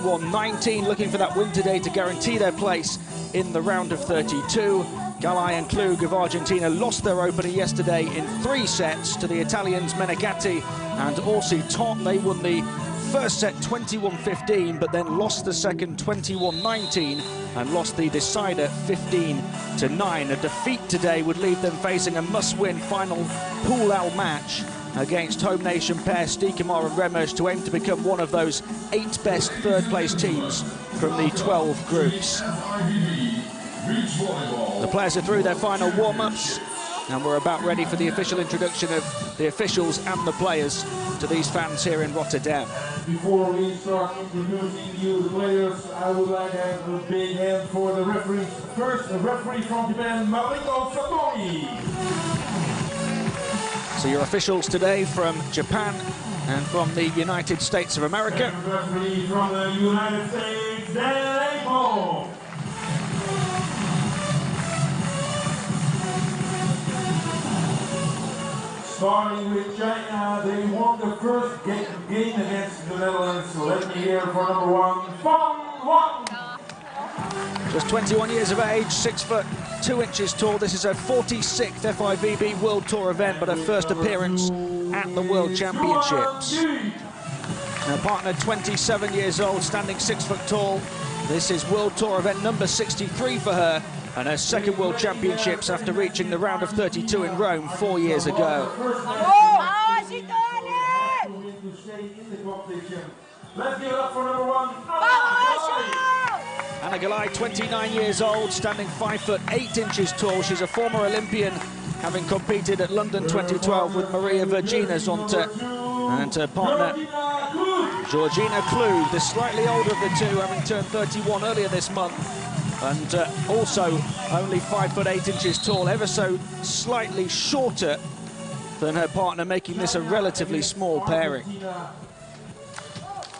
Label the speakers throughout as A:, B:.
A: 21-19, looking for that win today to guarantee their place in the round of 32. Gallay and Klug of Argentina lost their opener yesterday in 3 sets to the Italians Menegatti and Orsi Tot. They won the first set 21-15, but then lost the second 21-19 and lost the decider 15-9. A defeat today would leave them facing a must-win final pool L match against home nation pair Stekemaar and Remmers to aim to become one of those 8 best third-place teams from the 12 groups. The players are through their final warm-ups, and we're about ready for the official introduction of the officials and the players to these fans here in Rotterdam.
B: Before we start introducing you the players, I would like to have a big hand for the referees. First, the referee from Japan, Mariko Satori.
A: So your officials today from Japan and from the United States of America.
B: Second referee from the United States, Gallay. Starting with China, they won the first game against the Netherlands. So let me hear for number 1, Wang.
A: Just 21 years of age, 6 foot 2 inches tall. This is her 46th FIVB World Tour event, but her first appearance at the World Championships. Her partner, 27 years old, standing 6 foot tall. This is World Tour event number 63 for her, and her second World Championships after reaching the round of 32 in Rome 4 years ago.
B: Let's give it up for number 1.
A: Anna Gallay, 29 years old, standing 5 foot 8 inches tall. She's a former Olympian, having competed at London 2012 with Maria Virginia Zonta, and her partner Georgina Klug, the slightly older of the two, having turned 31 earlier this month, and also only 5 foot 8 inches tall, ever so slightly shorter than her partner, making this a relatively small pairing.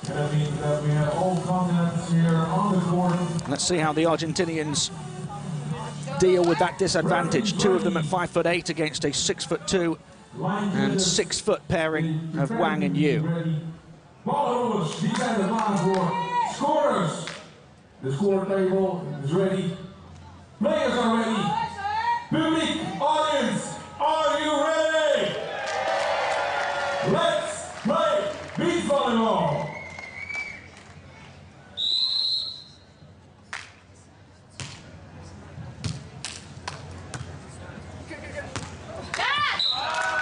B: That means that we have all continents here on the court.
A: Let's see how the Argentinians deal with that disadvantage. 2 of them at 5 foot 8 against a 6 foot 2 and 6 foot pairing of Wang and Yu.
B: Scorers. The score table is ready. Players are ready. Public, audience, are you ready? Let's play beach volleyball.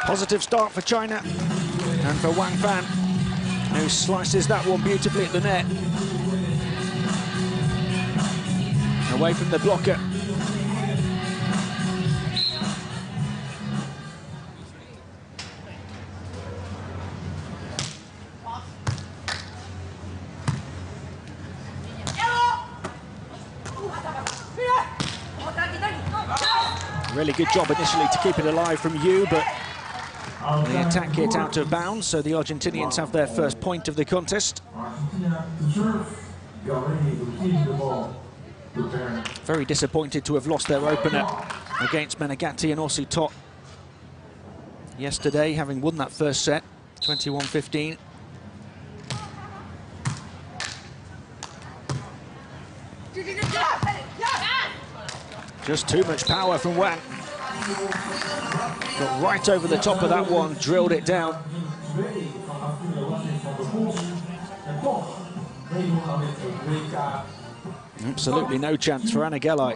A: Positive start for China and for Wang Fan, who slices that one beautifully at the net. Away from the blocker. Really good job initially to keep it alive from Yu, but the attack hit out of bounds, so the Argentinians have their first point of the contest. Very disappointed to have lost their opener against Menegatti and Orsi Tot yesterday, having won that first set, 21-15. Just too much power from Wang. Got right over the top of that one, drilled it down. Absolutely no chance for Anna Gallay.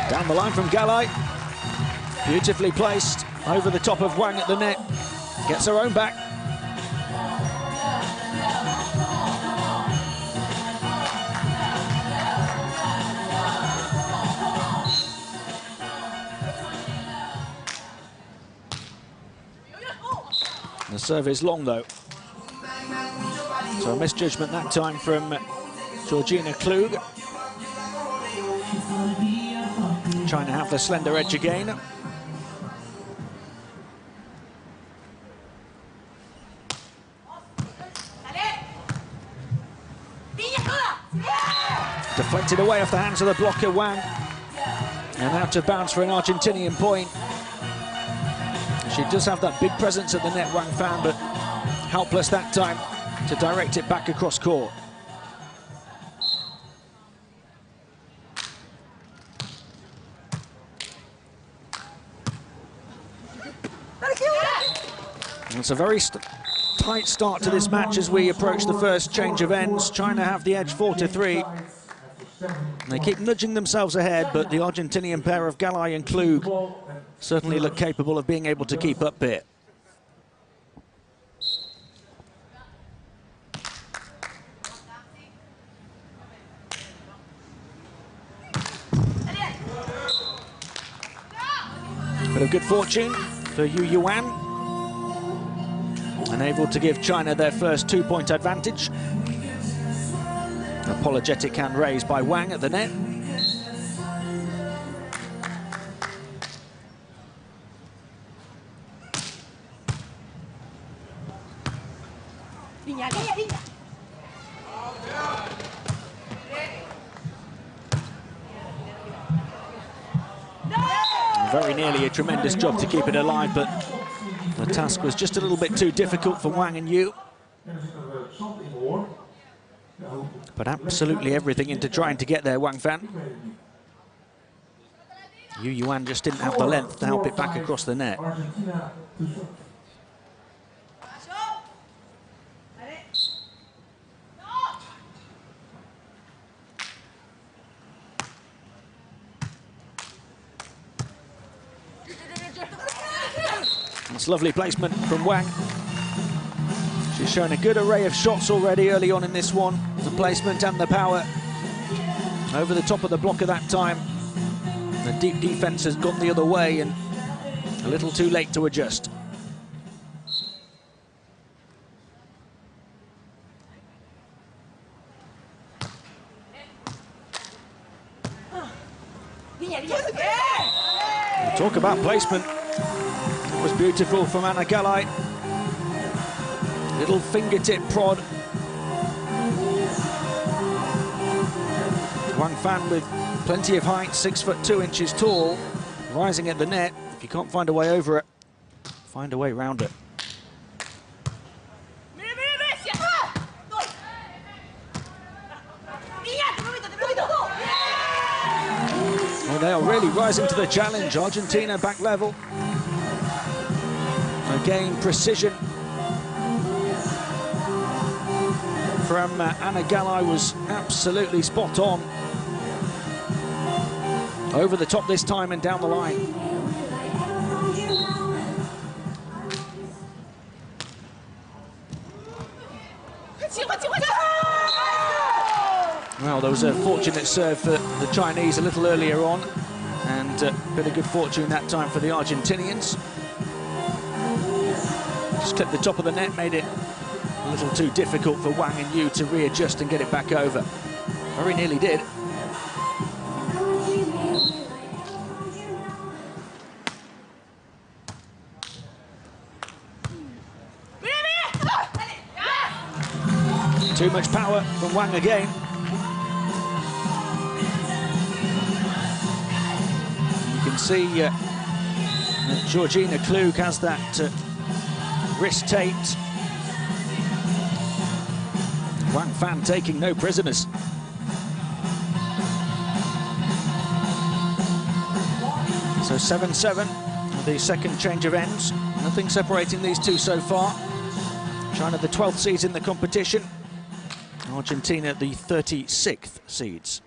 A: Down the line from Gallay. Beautifully placed over the top of Wang at the net. Gets her own back. The serve is long though. So a misjudgment that time from Georgina Klug. Trying to have the slender edge again. Deflected away off the hands of the blocker, Wang. And out of bounds for an Argentinian point. She does have that big presence at the net, Wang Fan, but helpless that time to direct it back across court. It's a very tight start to this match as we approach the first change of ends. China have the edge 4-3. They keep nudging themselves ahead, but the Argentinian pair of Gallay and Klug certainly look capable of being able to keep up here. Bit of good fortune for Yuan, unable to give China their first 2-point advantage. Apologetic hand raised by Wang at the net. Very nearly a tremendous job to keep it alive, but the task was just a little bit too difficult for Wang and Yu. But absolutely everything into trying to get there, Wang Fan. Yuan just didn't have the length to help it back across the net. That's lovely placement from Wang. She's shown a good array of shots already early on in this one. The placement and the power. Over the top of the blocker that time. The deep defense has gone the other way and a little too late to adjust. Talk about placement. It was beautiful from Anna Gallay. Little fingertip prod. Wang Fan with plenty of height, 6'2" tall, rising at the net. If you can't find a way over it, find a way around it. Well, they are really rising to the challenge. Argentina back level. Again, precision from Anna Gallay was absolutely spot on. Over the top this time and down the line. Well, there was a fortunate serve for the Chinese a little earlier on, and a bit of good fortune that time for the Argentinians. Just clipped the top of the net, made it a little too difficult for Wang and Yu to readjust and get it back over. Very nearly did. Too much power from Wang again. You can see that Georgina Klug has that wrist taped. Wang Fan taking no prisoners. So 7-7, the second change of ends. Nothing separating these two so far. China the 12th seeds in the competition. Argentina the 36th seeds.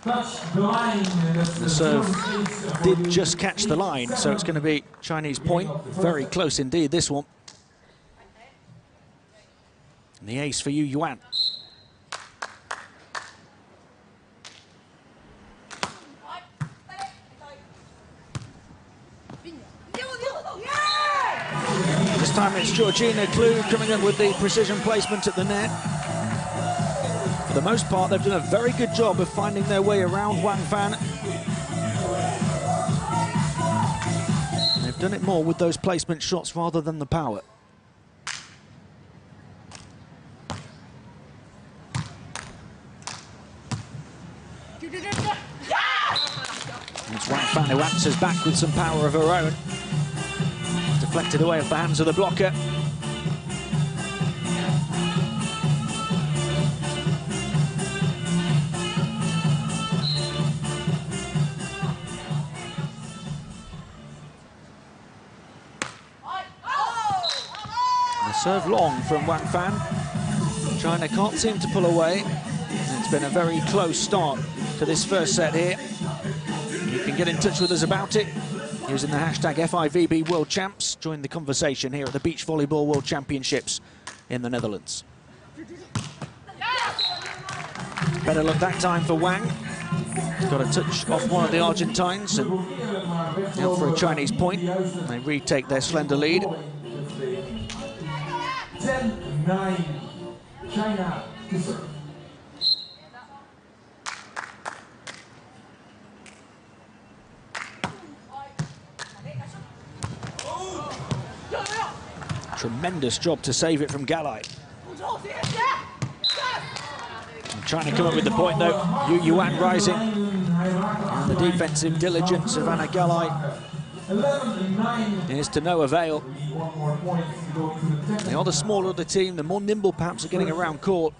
A: The serve did just catch the line, so it's going to be Chinese point. Very close indeed, this one. And the ace for Yuan. This time it's Georgina Klug coming up with the precision placement at the net. For the most part, they've done a very good job of finding their way around Wang Fan. They've done it more with those placement shots rather than the power. It's Wang Fan who answers back with some power of her own. Deflected away off the hands of the blocker. The serve long from Wang Fan. China can't seem to pull away. It's been a very close start to this first set here. You can get in touch with us about it using the hashtag FIVB World Champs. Join the conversation here at the Beach Volleyball World Championships in the Netherlands. Better luck that time for Wang. Got a touch off one of the Argentines and out for a Chinese point. They retake their slender lead.
B: 10-9, China to serve.
A: Tremendous job to save it from Gallay. And trying to come up with the point though. Wang rising. And the defensive diligence of Anna Gallay is to no avail. They are the smaller of the team, the more nimble perhaps are getting around court.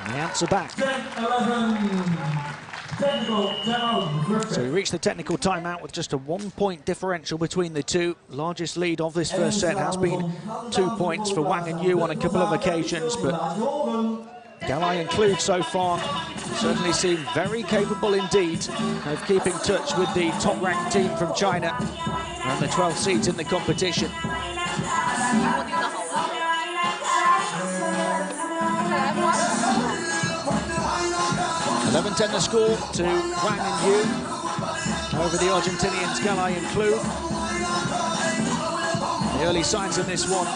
A: And the answer back.
B: 10-11.
A: So we reached the technical timeout with just a 1-point differential between the two. Largest lead of this first set has been 2 points for Wang and Yu on a couple of occasions, but Gallay and Klug so far certainly seem very capable indeed of keeping touch with the top-ranked team from China and the 12 seeds in the competition. 11-10 the score to Wang and Yu over the Argentinians Gallay and Klug. The early signs in this one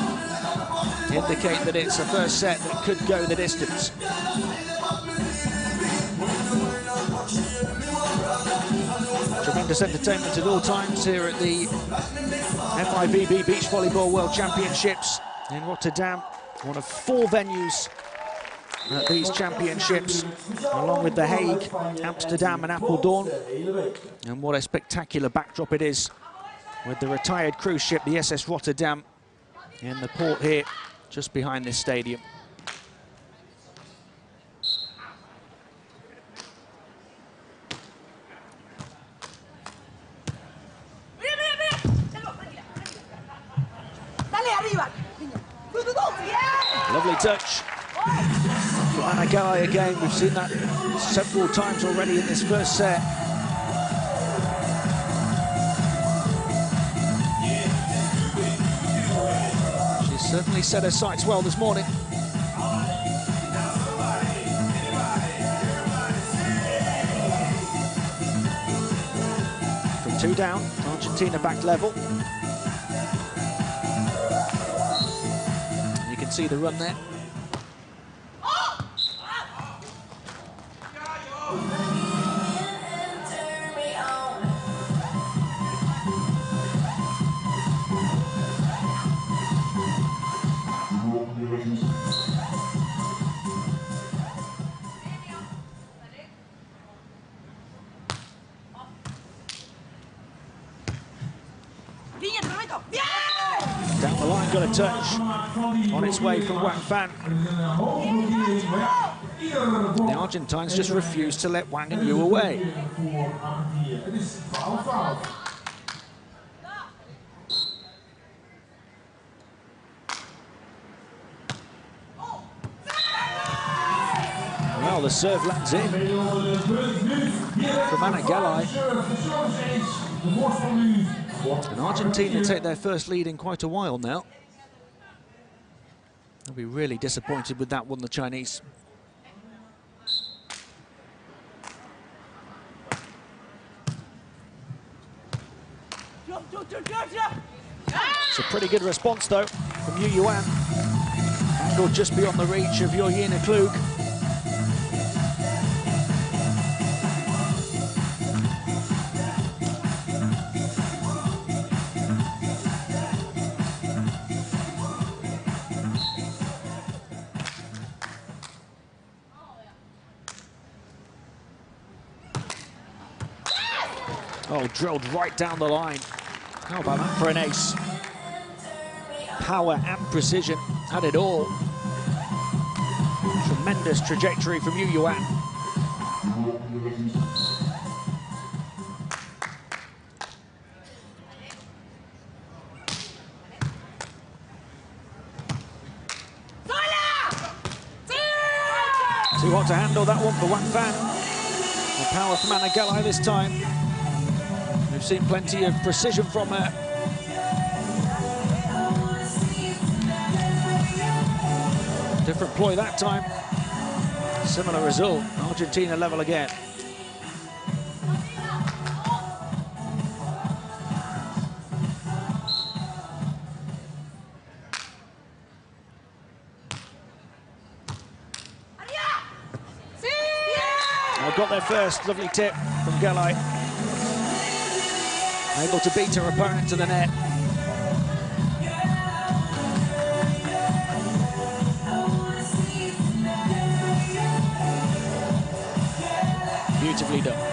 A: indicate that it's a first set that could go the distance. Tremendous entertainment at all times here at the FIVB Beach Volleyball World Championships in Rotterdam, one of 4 venues at these championships, along with The Hague, Amsterdam and Apeldoorn. And what a spectacular backdrop it is, with the retired cruise ship, the SS Rotterdam, in the port here, just behind this stadium. Lovely touch. Anna Gallay again, we've seen that several times already in this first set. She's certainly set her sights well this morning. From 2 down, Argentina back level. You can see the run there. Down the line, got a touch on its way from Wang Fan. The Argentines just refused to let Wang and Yu away. Well, the serve lands in from Anna Gallay. And Argentina take their first lead in quite a while now. They'll be really disappointed with that one, the Chinese. It's a pretty good response, though, from Wang. Angle just beyond the reach of Georgina Klug. Oh, drilled right down the line. How about that for an ace? Power and precision, had it all. Tremendous trajectory from Yu Yuan. Too hot to handle that one for Wang Fan. The power from Gallay this time. We've seen plenty of precision from her. Different ploy that time. Similar result. Argentina level again. Got there first, lovely tip from Gallay. Able to beat her opponent to the net. Beautifully done.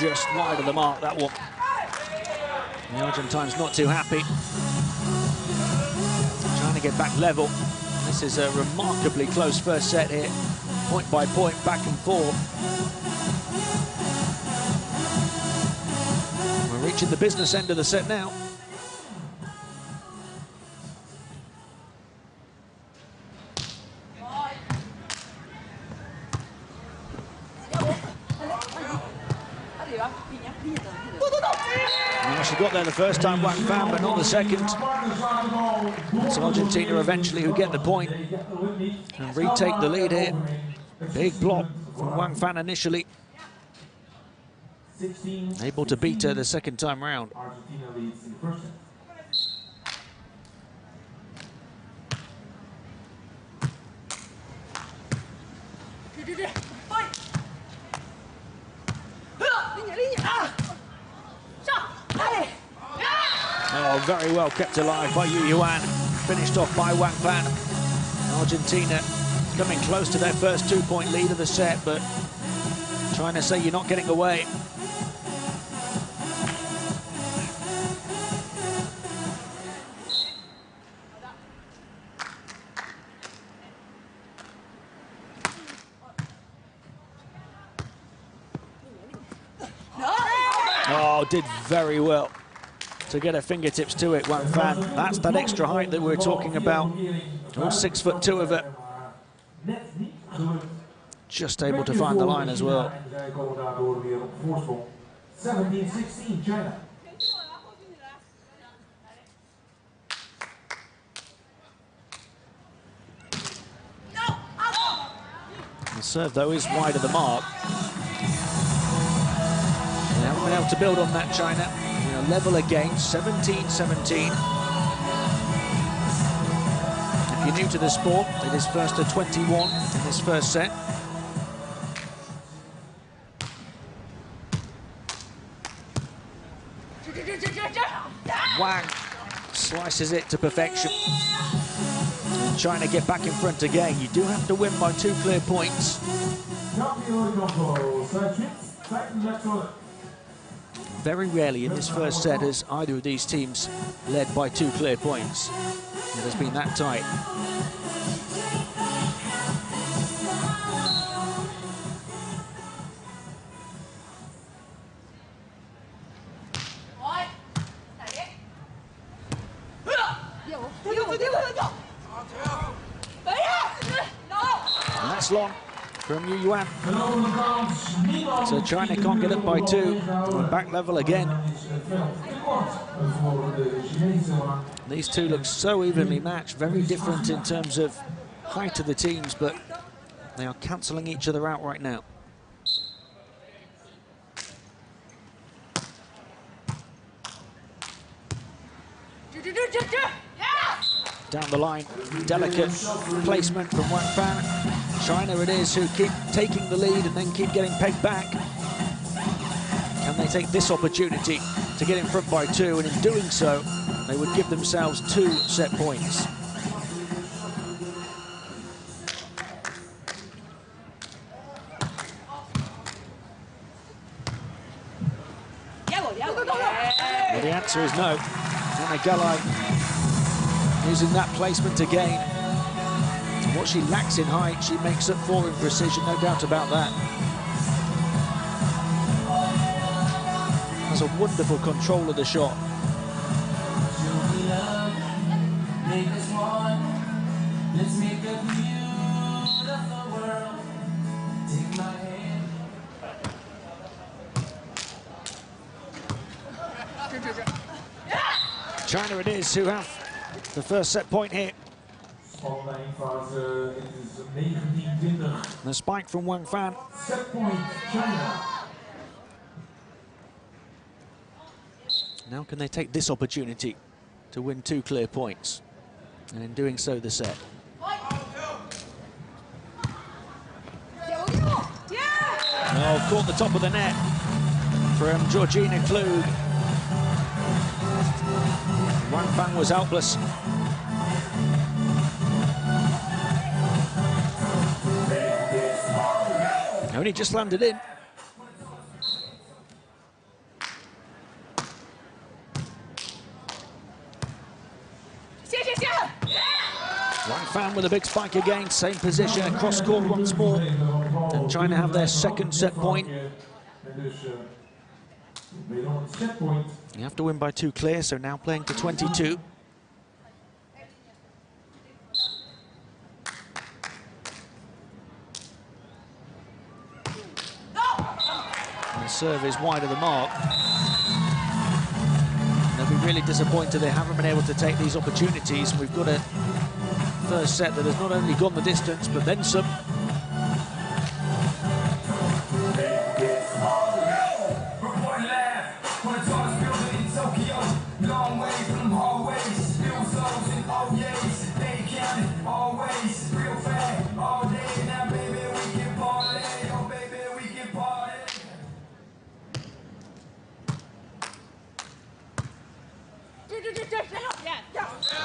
A: Just wide of the mark, that one. The Argentines not too happy. Trying to get back level. This is a remarkably close first set here. Point by point, back and forth. We're reaching the business end of the set now. She got there the first time, Wang Fan, but not the second. It's Argentina eventually who get the point and retake the lead here. Big block from Wang Fan initially. Able to beat her the second time round. Oh, very well kept alive by Yu Yuan. Finished off by Wang Fan. Argentina coming close to their first 2-point lead of the set, but trying to say you're not getting away. Oh, did very well to get her fingertips to it, Wang Fan. That's that extra height that we're talking about. All 6'2" of it. Just able to find the line as well.
B: 17-16 China.
A: The serve, though, is wide of the mark. They haven't been able to build on that, China. We are level again, 17-17. If you're new to the sport, it is first to 21 in this first set. Wang slices it to perfection. And China get back in front again. You do have to win by 2 clear points. Very rarely in this first set has either of these teams led by 2 clear points. It has been that tight. And that's long from Yu Yuan. So China can't get up by 2. We're back level again. These two look so evenly matched, very different in terms of height of the teams, but they are cancelling each other out right now. Down the line, delicate placement from Wang Fan. China it is who keep taking the lead and then keep getting pegged back. Can they take this opportunity to get in front by 2, and in doing so, they would give themselves 2 set points. Well, the answer is no. Anna Gallay using that placement again. What she lacks in height, she makes up for in precision, no doubt about that. Has a wonderful control of the shot. China it is who have the first set point here. The spike from Wang Fan.
B: Set point, China.
A: Now can they take this opportunity to win 2 clear points? And in doing so, the set. Oh, caught the top of the net from Georgina Klug. Wang Fan was helpless. Only just landed in. Wang Fan with a big spike again, same position, across court once more. And China have their second set point. You have to win by 2 clear, so now playing to 22. And the serve is wide of the mark. They'll be really disappointed they haven't been able to take these opportunities. We've got a first set that has not only gone the distance, but then some.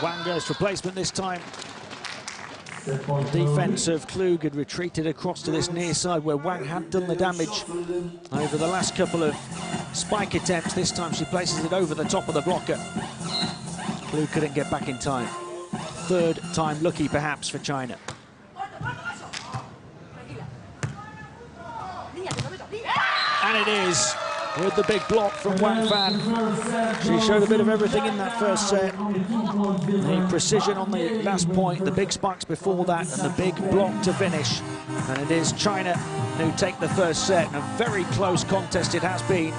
A: Wang goes for placement this time. The defense of Klug had retreated across to this near side where Wang had done the damage over the last couple of spike attempts. This time she places it over the top of the blocker. Klug couldn't get back in time. Third time lucky perhaps for China. And it is, with the big block from Wang Fan. She showed a bit of everything in that first set. The precision on the last point, the big spikes before that, and the big block to finish. And it is China who take the first set. And a very close contest it has been.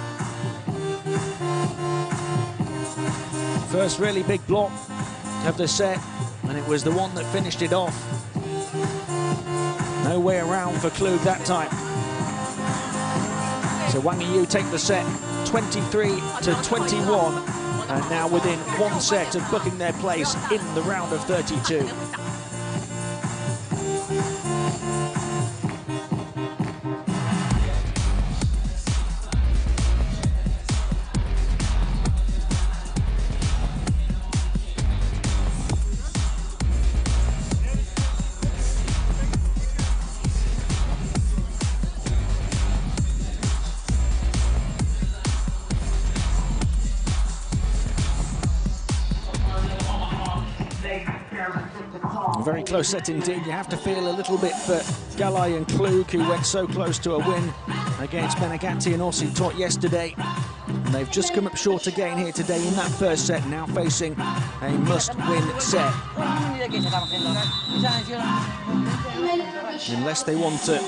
A: First really big block of the set, and it was the one that finished it off. No way around for Klug that time. So Wang Yu take the set 23-21, and now within 1 set of booking their place in the round of 32. A very close set indeed. You have to feel a little bit for Gallay and Klug, who went so close to a win against Menegatti and Aussie Tot yesterday. And they've just come up short again here today in that first set, now facing a must-win set. Unless they want to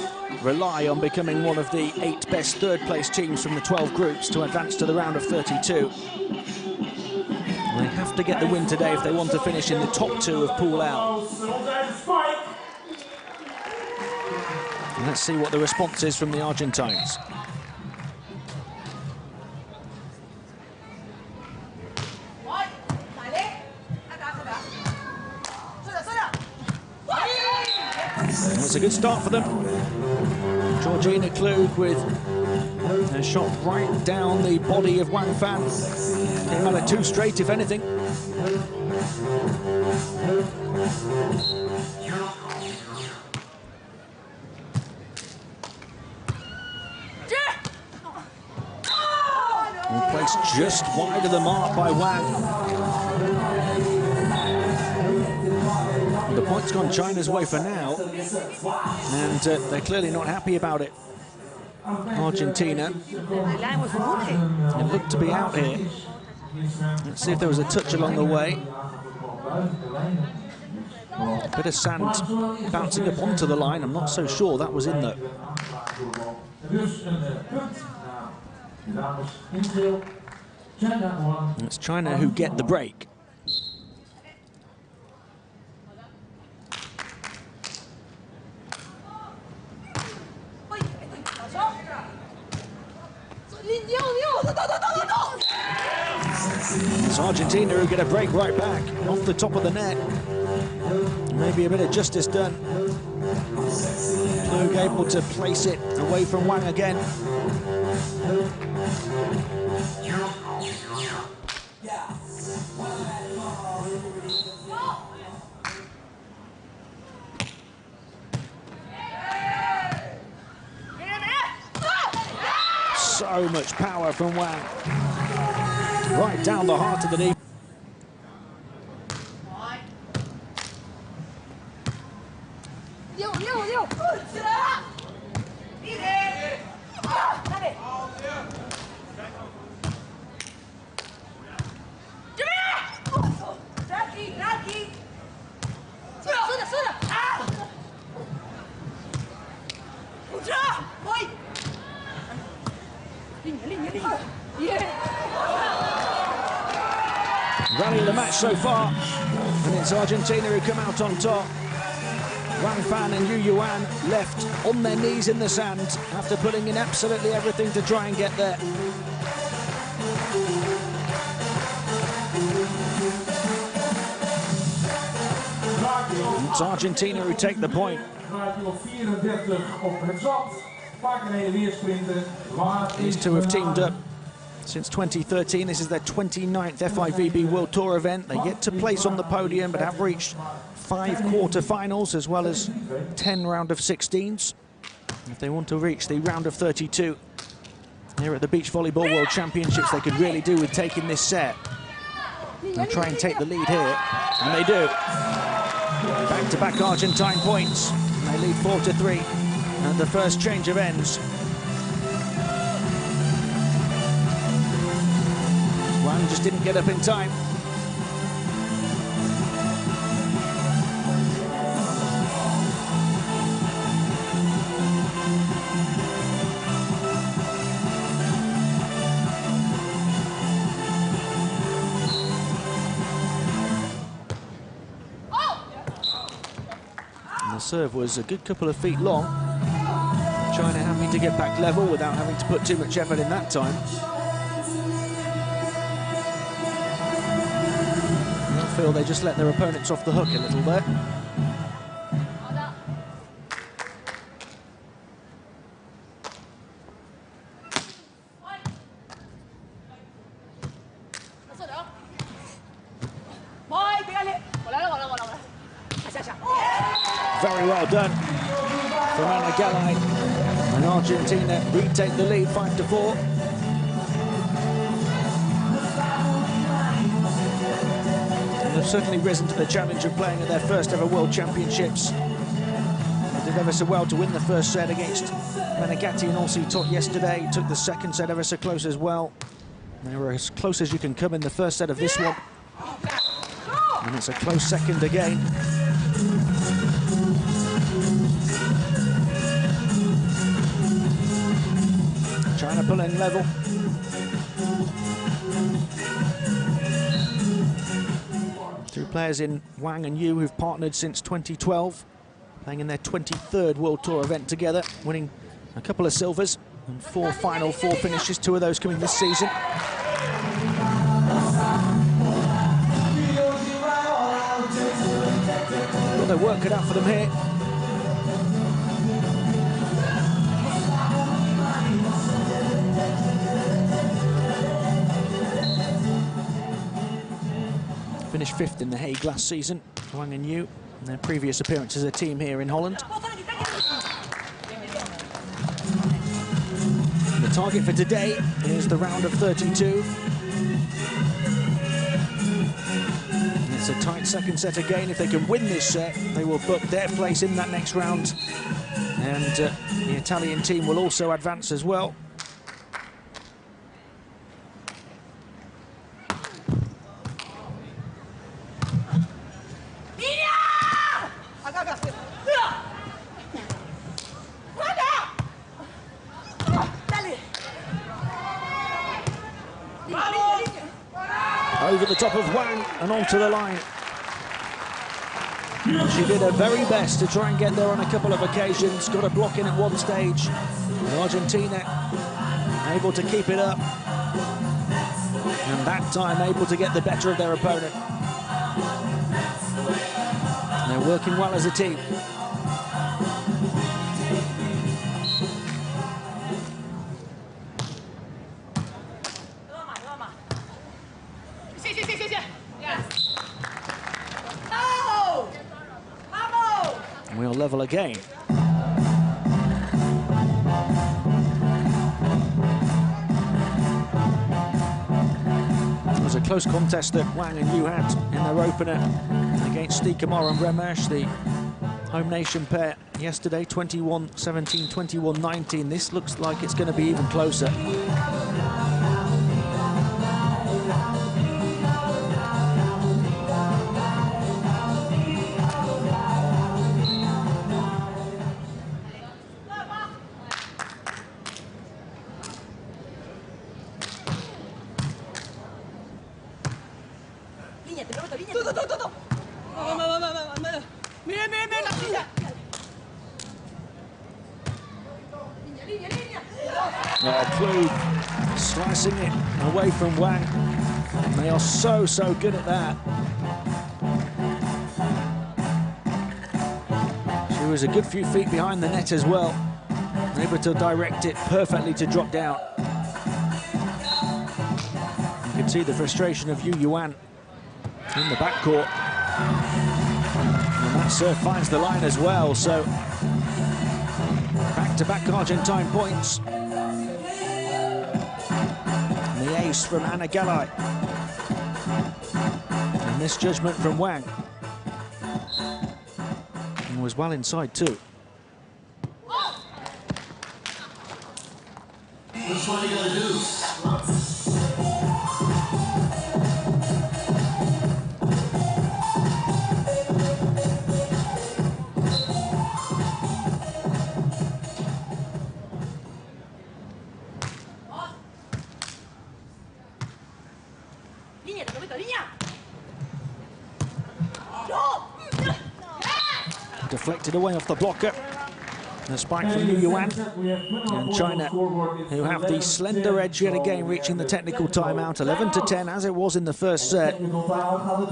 A: rely on becoming one of the 8 best third-place teams from the 12 groups to advance to the round of 32. They have to get the win today if they want to finish in the top 2 of Pool L. And let's see what the response is from the Argentines. It's a good start for them. Georgina Klug with And a shot right down the body of Wang Fan. Came out at 2 straight, if anything. And placed just wide of the mark by Wang. The point's gone China's way for now, and they're clearly not happy about it. Argentina, it looked to be out here. Let's see if there was a touch along the way. A bit of sand bouncing up onto the line. I'm not so sure that was in there. It's China who get the break. It's Argentina who get a break right back off the top of the net. Maybe a bit of justice done. Klug able to place it away from Wang again. So much power from Wang. Right down the heart of the knee. Rally of the match so far, and it's Argentina who come out on top. Wang Fan and Yu Yuan left on their knees in the sand after putting in absolutely everything to try and get there. It's Argentina who take the point. These two have teamed up since 2013. This is their 29th FIVB World Tour event. They're yet to place on the podium, but have reached 5 quarter-finals as well as 10 round of 16s. If they want to reach the round of 32 here at the Beach Volleyball World Championships, they could really do with taking this set and try and take the lead here, and they do. Back-to-back Argentine points, and they lead 4-3 at the first change of ends. Wang just didn't get up in time. And the serve was a good couple of feet long. China happy to get back level without having to put too much effort in that time. I feel they just let their opponents off the hook a little bit. Very well done from Gallay, and Argentina retake the lead 5-4. They've certainly risen to the challenge of playing at their first ever World Championships. They did ever so well to win the first set against Menegatti and also Tot yesterday. Took the second set ever so close as well. They were as close as you can come in the first set of this one. And it's a close second again. China pulling level. Two players in Wang and Yu who've partnered since 2012, playing in their 23rd World Tour event together, winning a couple of silvers and 4 Final Four finishes, 2 of those coming this season. Got their work cut out for them here. finished 5th in The Hague last season, Wang and Yu, in their previous appearance as a team here in Holland. The target for today is the round of 32. It's a tight second set again. If they can win this set, they will book their place in that next round. And the Italian team will also advance as well. Over the top of Wang and onto the line. She did her very best to try and get there on a couple of occasions. Got a block in at one stage. And Argentina able to keep it up. And that time able to get the better of their opponent. They're working well as a team. We'll level again. It was a close contest that Wang and Yu had in their opener against Stikamar and Remesh, the home nation pair yesterday, 21-17, 21-19. This looks like it's going to be even closer. Klug slicing it away from Wang. They are so good at that. She was a good few feet behind the net as well, able to direct it perfectly to drop down. You can see the frustration of Yu Yuan in the backcourt. And that serve finds the line as well, so back-to-back Argentine points. And the ace from Anna Gallay. And this judgment from Wang. And was well inside too.
B: Which one are you gonna do?
A: Deflected away off the blocker. The spike from Yu Yuan and China, who have the slender edge yet again, reaching the technical timeout. 11-10 as it was in the first set.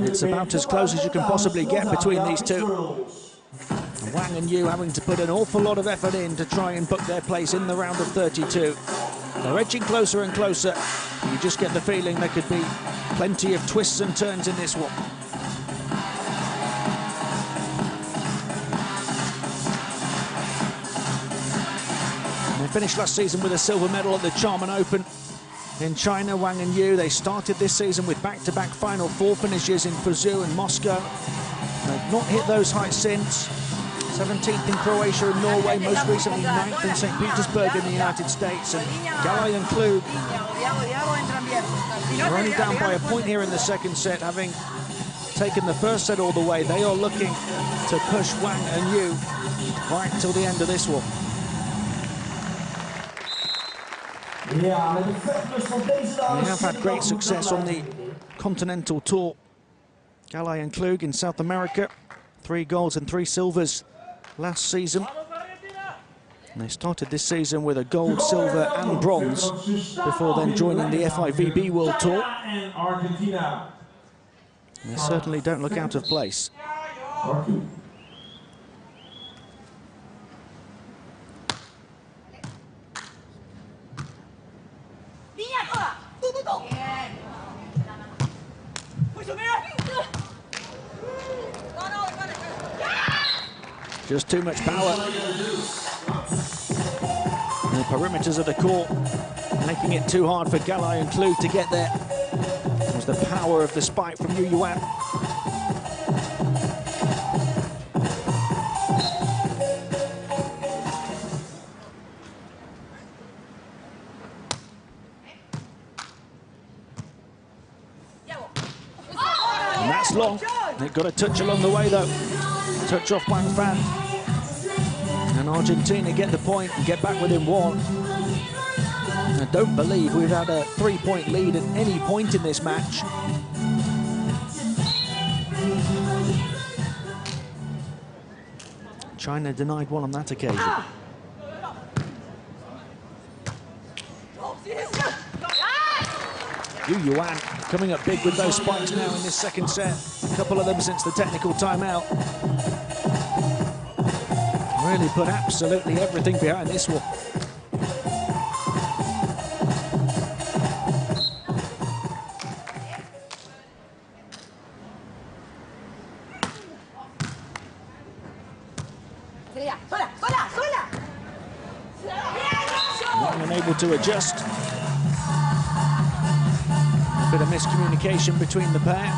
A: It's about as close as you can possibly get between these two. Wang and Yu having to put an awful lot of effort in to try and book their place in the round of 32. They're edging closer and closer. You just get the feeling there could be plenty of twists and turns in this one. They finished last season with a silver medal at the Xiamen Open in China. Wang and Yu, they started this season with back-to-back Final Four finishes in Fuzhou and Moscow. They've not hit those heights since. 17th in Croatia and Norway, most recently 9th in St. Petersburg in the United States. And Gallay and Klug are only down by a point here in the second set, having taken the first set all the way. They are looking to push Wang and Yu right till the end of this one. They have had great success on the Continental Tour. Gallay and Klug in South America, 3 golds and 3 silvers last season. And they started this season with a gold, silver and bronze before then joining the FIVB World Tour. They certainly don't look out of place. Just too much power. And the perimeters of the court making it too hard for Gallay and Klug to get there. It was the power of the spike from Wang. And that's long. It got a touch along the way though. Touch off Wang Fan. And Argentina get the point and get back within one. I don't believe we've had a 3-point lead at any point in this match. China denied one on that occasion. Wang coming up big with those spikes now in this second set. A couple of them since the technical timeout. Really put absolutely everything behind this one. Not unable to adjust. A bit of miscommunication between the pair.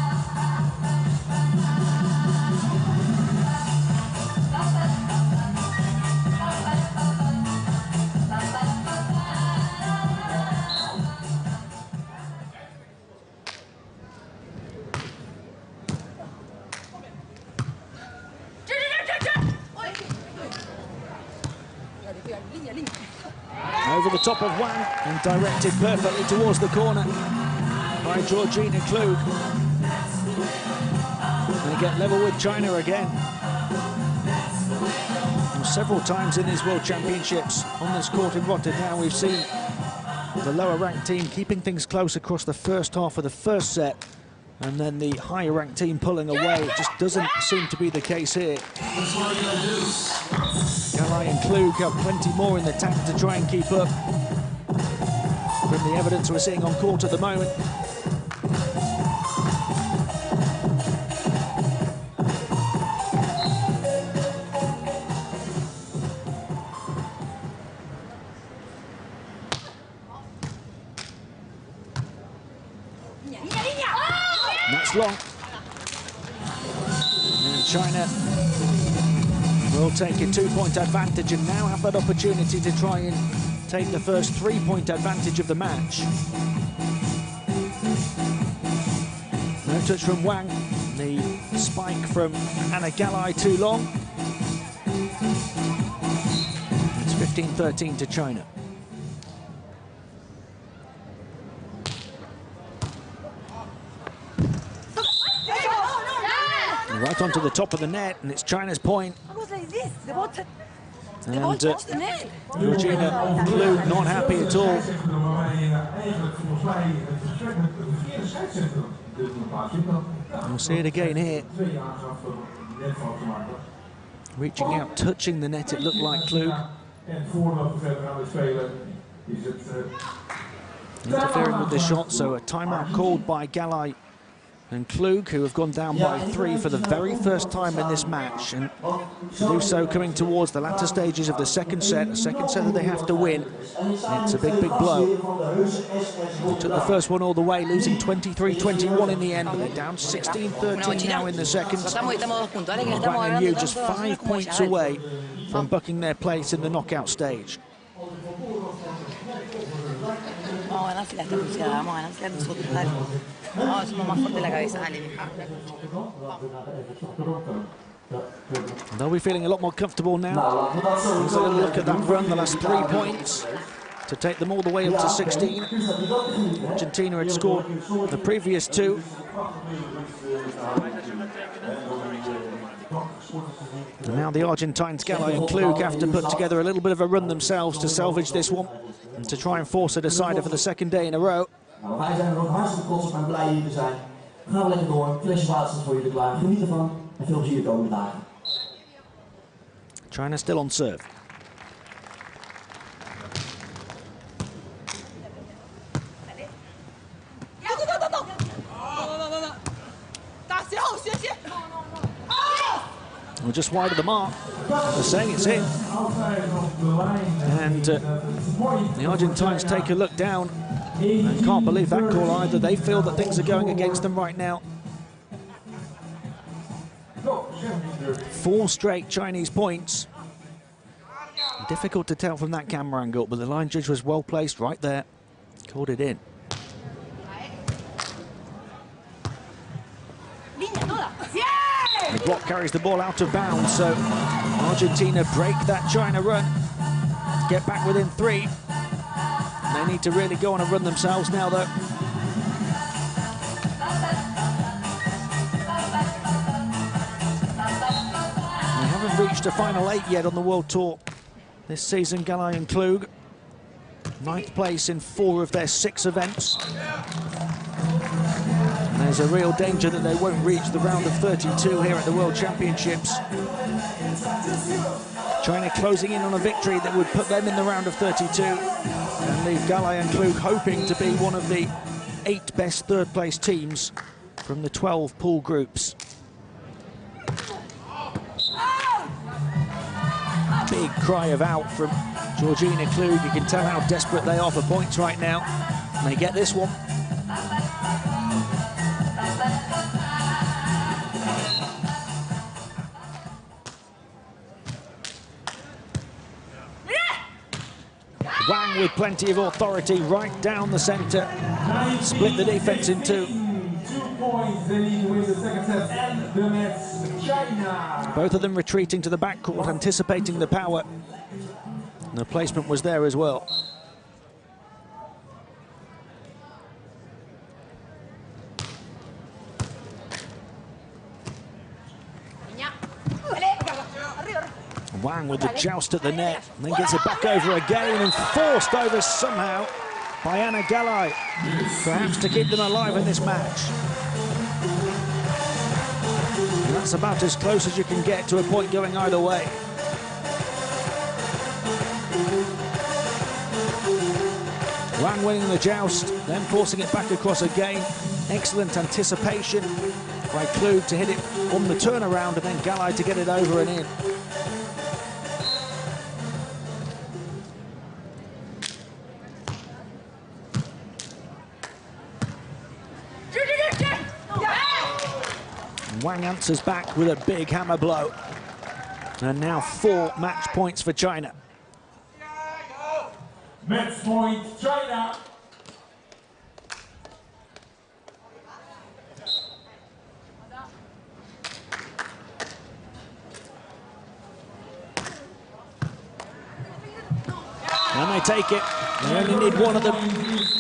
A: Over the top of Wang and directed perfectly towards the corner by Georgina Klug. They get level with China again. And several times in these World Championships on this court in Rotterdam, we've seen the lower ranked team keeping things close across the first half of the first set, and then the higher ranked team pulling away. It just doesn't seem to be the case here. Gallay and Klug have plenty more in the tank to try and keep up from the evidence we're seeing on court at the moment. And that's long. And China will take a 2-point advantage and now have that opportunity to try and take the first 3-point advantage of the match. No touch from Wang. The spike from Anna Gallay too long. It's 15-13 to China. Right onto the top of the net, and it's China's point. And Georgina Klug not happy at all. We'll see it again here. Reaching out, touching the net, it looked like Klug. Interfering with the shot, so a timeout called by Gallay and Klug, who have gone down by 3 for the very first time in this match, and to do so coming towards the latter stages of the second set, a second set that they have to win. It's a big, big blow. They took the first one all the way, losing 23-21 in the end, but they're down 16-13 now in the second. Wang and Yu just 5 points away from booking their place in the knockout stage. They'll be feeling a lot more comfortable now. Let's have a look at that run, the last 3 points to take them all the way up to 16. Argentina had scored the previous 2. And now the Argentines, Gallay and Klug, have to put together a little bit of a run themselves to salvage this one and to try and force a decider for the second day in a row.
C: Wij zijn er ook hartstikke trots op en blij hier te zijn. Gaan we lekker door. Flesje water staat voor jullie klaar. Geniet ervan en veel plezier de komende dagen.
A: China still on serve. Well, just wide of the mark. They're saying it's in. And the Argentines take a look down and can't believe that call either. They feel that things are going against them right now. 4 straight Chinese points. Difficult to tell from that camera angle, but the line judge was well placed right there. Called it in. The block carries the ball out of bounds, so Argentina break that China run, get back within 3. They need to really go on and run themselves now, though. They haven't reached a final 8 yet on the World Tour this season, Gallay and Klug. 9th place in 4 of their 6 events. And there's a real danger that they won't reach the round of 32 here at the World Championships. China closing in on a victory that would put them in the round of 32 and leave Gallay and Klug hoping to be one of the 8 best 3rd place teams from the 12 pool groups. Big cry of out from Georgina Klug. You can tell how desperate they are for points right now. And they get this one. Wang with plenty of authority right down the centre. Split the defence in 2.
B: 2 points, they need to win the second set and the next China.
A: Both of them retreating to the backcourt, anticipating the power. And the placement was there as well. Wang with the joust at the net, and then gets it back over again and forced over somehow by Anna Gallay, perhaps to keep them alive in this match. And that's about as close as you can get to a point going either way. Wang winning the joust, then forcing it back across again. Excellent anticipation by Klug to hit it on the turnaround, and then Gallay to get it over and in. Wang answers back with a big hammer blow. And now 4 match points for China.
B: Match point, China.
A: And they take it. They only need one of them.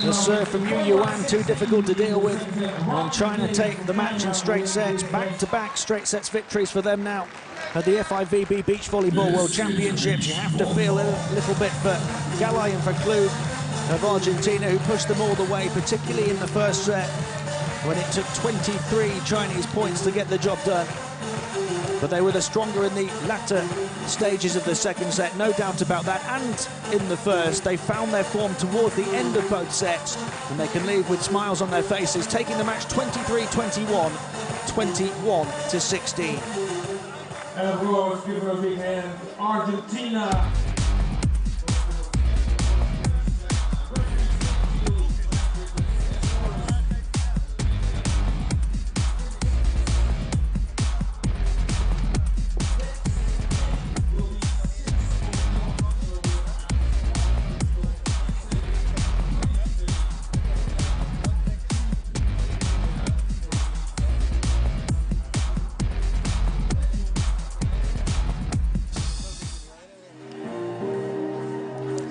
A: The serve from Yuan, too difficult to deal with. And China take the match in straight sets. Back-to-back straight sets victories for them now at the FIVB Beach Volleyball World Championships. You have to feel a little bit for Gallay and for Klug of Argentina, who pushed them all the way, particularly in the first set, when it took 23 Chinese points to get the job done. But they were the stronger in the latter stages of the second set, no doubt about that. And in the first, they found their form towards the end of both sets, and they can leave with smiles on their faces, taking the match 23-21, 21-16.
B: And of course, give her a big hand, Argentina.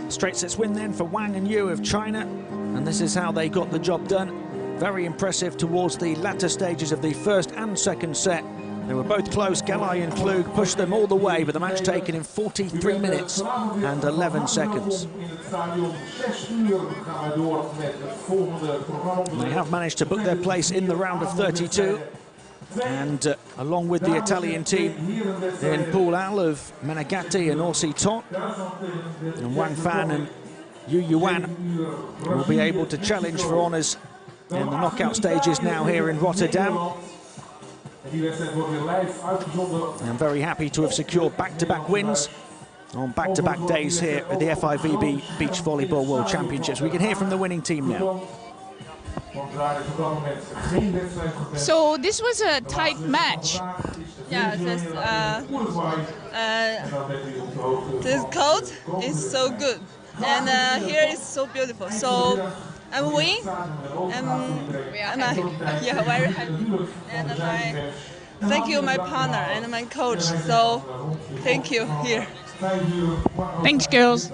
A: Straight sets win then for Wang and Yu of China, and this is how they got the job done. Very impressive towards the latter stages of the first and second set. They were both close. Gallay and Klug pushed them all the way, but the match taken in 43 minutes and 11 seconds. They have managed to book their place in the round of 32. And along with the Italian team in Pool Al of Menegatti and Orsi Tot, and Wang Fan and Yuan will be able to challenge for honours in the knockout stages now here in Rotterdam.
B: Die wedstrijd wordt weer live uitgezonden.
A: I'm very happy to have secured back-to-back wins on back-to-back days here at the FIVB Beach Volleyball World Championships. We can hear from the winning team now.
D: So this was a tight match.
E: Yeah, this court is so good, and here is so beautiful. So I'm winning, and yeah, very happy. And thank you, my partner and my coach. So thank you here.
D: Thanks, girls.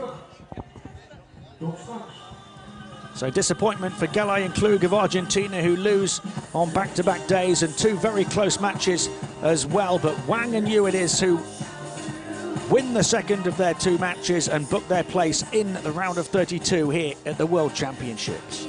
A: So disappointment for Gallay and Klug of Argentina, who lose on back-to-back days, and two very close matches as well. But Wang and Yu it is who win the second of their two matches and book their place in the round of 32 here at the World Championships.